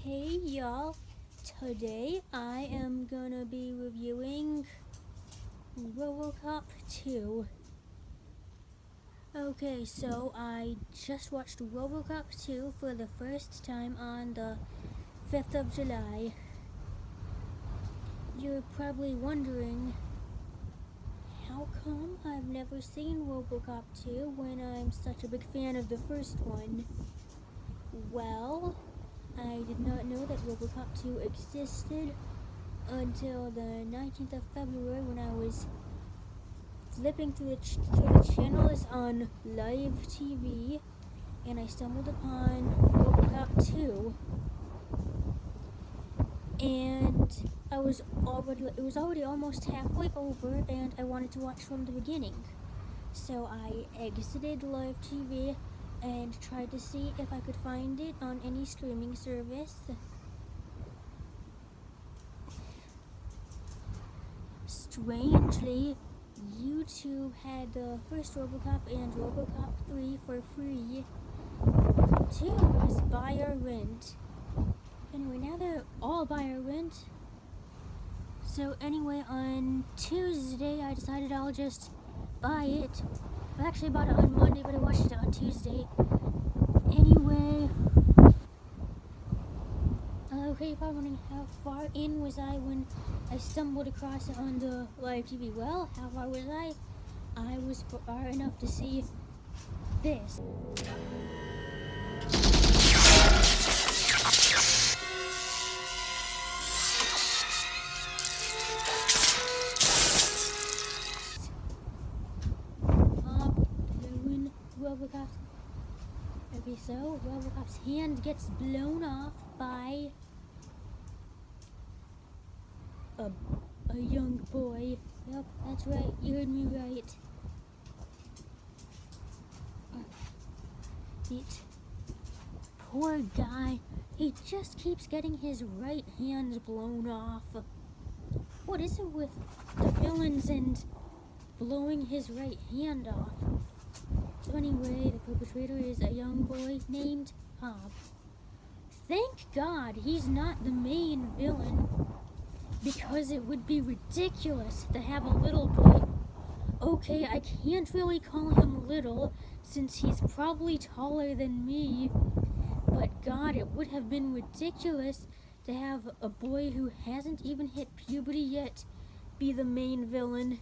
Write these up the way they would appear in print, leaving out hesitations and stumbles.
Hey y'all, today I am gonna be reviewing RoboCop 2. Okay, so I just watched RoboCop 2 for the first time on the 5th of July. You're probably wondering, how come I've never seen RoboCop 2 when I'm such a big fan of the first one? Well, I did not know that RoboCop 2 existed until the 19th of February when I was flipping through the channels on live TV, and I stumbled upon RoboCop 2, and it was already almost halfway over, and I wanted to watch from the beginning. So I exited live TV and tried to see if I could find it on any streaming service. Strangely, YouTube had the first RoboCop and RoboCop 3 for free. 2 was buy or rent. Anyway, now they're all buy or rent. So anyway, on Tuesday I decided I'll just buy it. I actually bought it on Monday, but I watched it on Tuesday. Anyway, okay, you're probably wondering how far in was I when I stumbled across it on the live TV. Well, how far was I? I was far enough to see this. RoboCop. Okay, so RoboCop's hand gets blown off by a young boy. Yep, that's right. You heard me right. Poor guy. He just keeps getting his right hand blown off. What is it with the villains and blowing his right hand off? So anyway, the perpetrator is a young boy named Hob. Thank God he's not the main villain, because it would be ridiculous to have a little boy. Okay, I can't really call him little, since he's probably taller than me, but God, it would have been ridiculous to have a boy who hasn't even hit puberty yet be the main villain.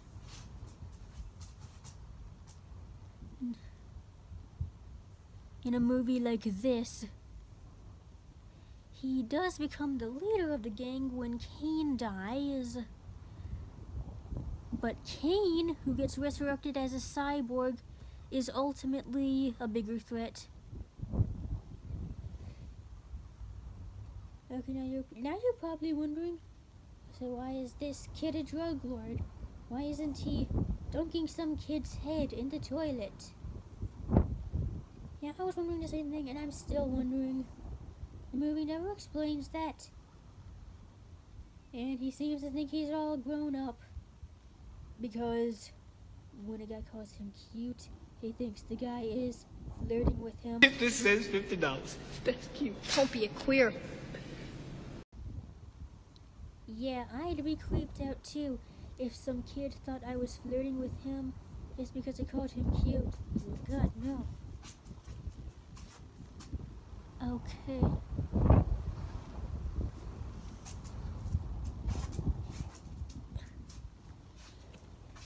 In a movie like this, he does become the leader of the gang when Kane dies. But Kane, who gets resurrected as a cyborg, is ultimately a bigger threat. Okay, now you're probably wondering, so why is this kid a drug lord? Why isn't he dunking some kid's head in the toilet? Yeah, I was wondering the same thing, and I'm still wondering. The movie never explains that. And he seems to think he's all grown up, because when a guy calls him cute, he thinks the guy is flirting with him. This says $50. That's cute. Don't be a queer. Yeah, I'd be creeped out too if some kid thought I was flirting with him just because I called him cute. God, no. Okay.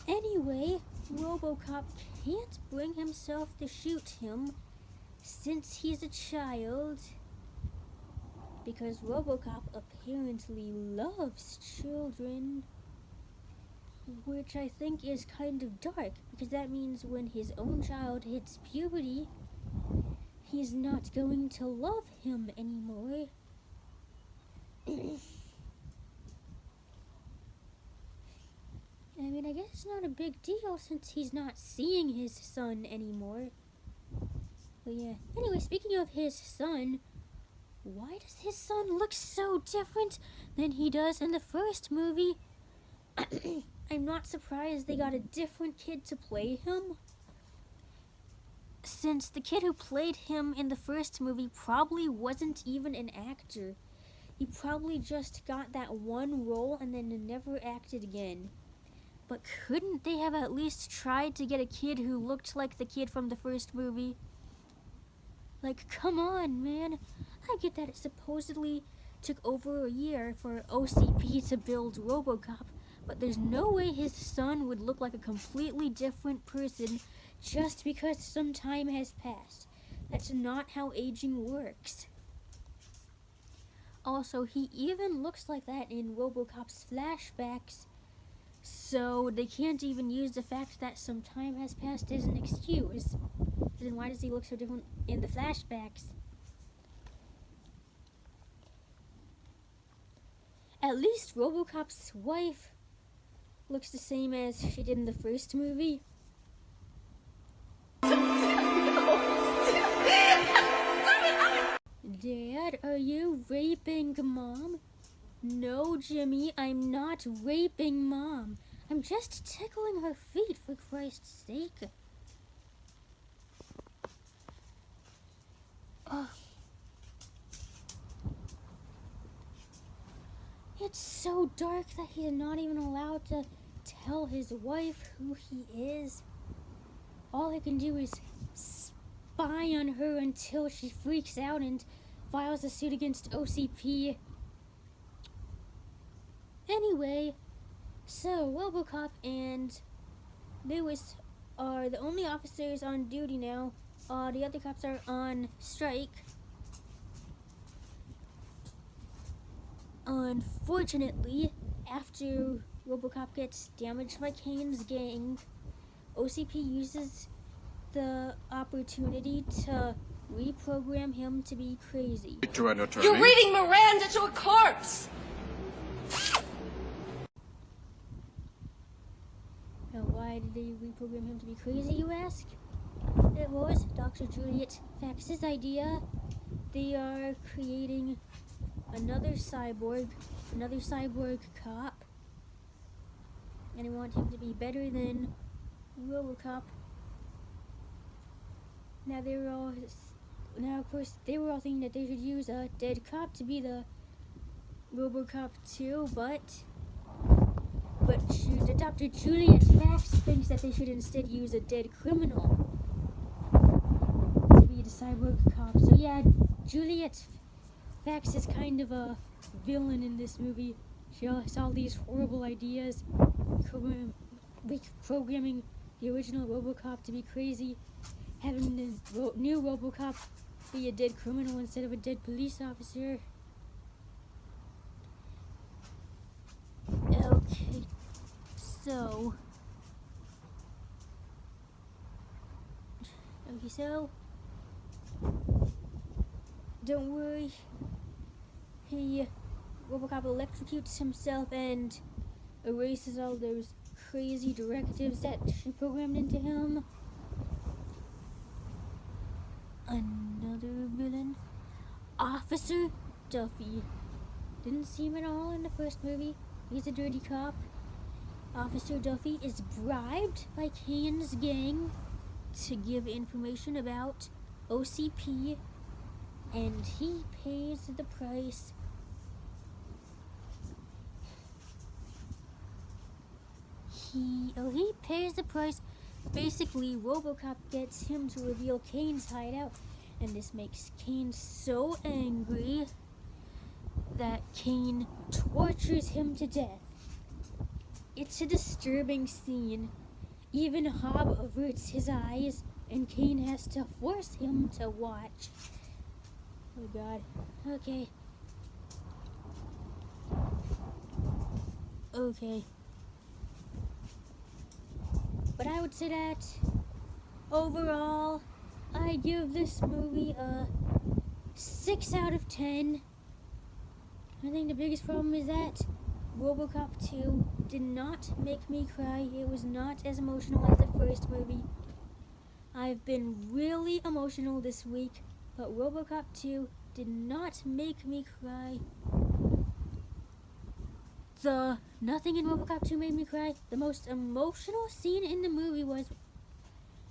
Anyway, RoboCop can't bring himself to shoot him since he's a child, because RoboCop apparently loves children, which I think is kind of dark, because that means when his own child hits puberty, he's not going to love him anymore. I mean, I guess it's not a big deal since he's not seeing his son anymore. But yeah. Anyway, speaking of his son, why does his son look so different than he does in the first movie? I'm not surprised they got a different kid to play him, since the kid who played him in the first movie probably wasn't even an actor. He probably just got that one role and then never acted again. But couldn't they have at least tried to get a kid who looked like the kid from the first movie? Like, come on, man. I get that it supposedly took over a year for OCP to build RoboCop, but there's no way his son would look like a completely different person just because some time has passed. That's not how aging works. Also, he even looks like that in RoboCop's flashbacks, so they can't even use the fact that some time has passed as an excuse. Then why does he look so different in the flashbacks? At least RoboCop's wife looks the same as she did in the first movie. Dad, are you raping Mom? No, Jimmy, I'm not raping Mom. I'm just tickling her feet, for Christ's sake. Oh. It's so dark that he's not even allowed to tell his wife who he is. All he can do is spy on her until she freaks out and files a suit against OCP. Anyway, so RoboCop and Lewis are the only officers on duty now. The other cops are on strike. Unfortunately, after RoboCop gets damaged by Kane's gang, OCP uses the opportunity to reprogram him to be crazy. To an attorney. You're reading Miranda to a corpse! Now, why did they reprogram him to be crazy, you ask? It was Dr. Juliet Fax's idea. They are creating another cyborg cop, and they want him to be better than RoboCop. Now of course they were all thinking that they should use a dead cop to be the RoboCop 2, but Dr. Juliet Fax thinks that they should instead use a dead criminal to be the cyborg cop. So yeah, Juliet Fax is kind of a villain in this movie. She has all these horrible ideas, programming the original RoboCop to be crazy, having the new RoboCop be a dead criminal instead of a dead police officer. Okay, so don't worry. RoboCop electrocutes himself and erases all those crazy directives that she programmed into him. Another villain, Officer Duffy. Didn't see him at all in the first movie. He's a dirty cop. Officer Duffy is bribed by Kane's gang to give information about OCP, and he pays the price. He pays the price. Basically, RoboCop gets him to reveal Kane's hideout, and this makes Kane so angry that Kane tortures him to death. It's a disturbing scene. Even Hobb averts his eyes, and Kane has to force him to watch. Oh God. Okay. But I would say that overall, I give this movie a 6 out of 10. I think the biggest problem is that RoboCop 2 did not make me cry. It was not as emotional as the first movie. I've been really emotional this week, but RoboCop 2 did not make me cry. Nothing in RoboCop 2 made me cry. The most emotional scene in the movie was,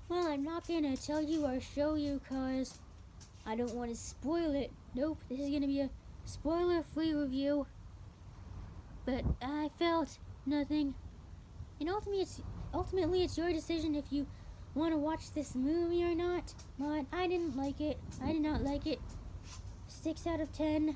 well, I'm not gonna tell you or show you cause I don't want to spoil it. Nope, this is gonna be a spoiler-free review, but I felt nothing. And ultimately, it's your decision if you want to watch this movie or not. But I didn't like it. I did not like it. 6 out of 10.